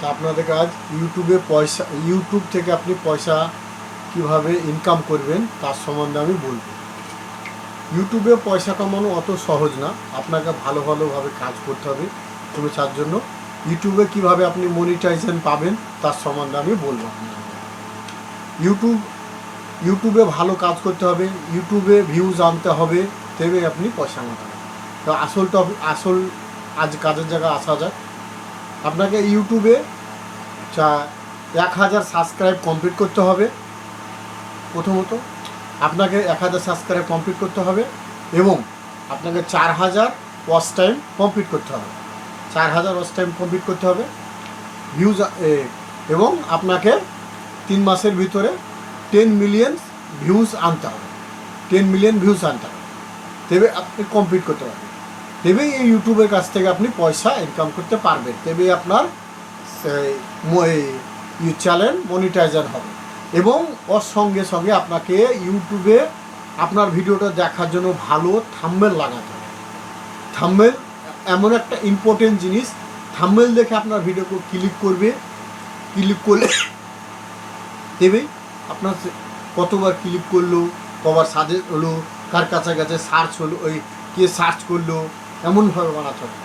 তা আপনাদেরকে আজ ইউটিউব থেকে আপনি পয়সা কিভাবে ইনকাম করবেন তার সম্বন্ধে আমি বলবো। ইউটিউবে পয়সা কামানো অত সহজ না, আপনাকে ভালোভাবে কাজ করতে হবে। তবে তার জন্য ইউটিউবে কিভাবে আপনি মনিটাইজেশন পাবেন তার সম্বন্ধে আমি বলবো আপনাকে। ইউটিউবে ভালো কাজ করতে হবে, ইউটিউবে ভিউজ আনতে হবে, তবে আপনি পয়সা কামাবেন। তো আসল আজ কাজের জায়গায় আসা যাক। আপনাকে ইউটিউবে 1000 সাবস্ক্রাইব কমপ্লিট করতে হবে। প্রথমত আপনাকে 1000 সাবস্ক্রাইব কমপ্লিট করতে হবে এবং আপনাকে 4000 ওয়াচ টাইম কমপ্লিট করতে হবে। 4000 ওয়াচ টাইম কমপ্লিট করতে হবে ভিউজ, এবং আপনাকে 3 মাসের ভিতরে 10 মিলিয়ন ভিউজ আনতে হবে। 10 মিলিয়ন ভিউজ আনতে হবে, তবে আপনি কমপ্লিট করতে পারবেন। তবেই এই ইউটিউবের কাছ থেকে আপনি পয়সা ইনকাম করতে পারবেন, তবেই আপনার চ্যানেল মনিটাইজার হবে। এবং ওর সঙ্গে সঙ্গে আপনাকে ইউটিউবে আপনার ভিডিওটা দেখার জন্য ভালো থাম্বনেল লাগাতে হবে। থাম্বনেল এমন একটা ইম্পর্টেন্ট জিনিস, থাম্বনেল দেখে আপনার ভিডিওকে ক্লিক করলে তবেই আপনার কতবার ক্লিক করলো, কবার সাজেস্ট হলো, কার কাছে সার্চ হলো, কে সার্চ করলো, এমনভাবে বানাতে হবে।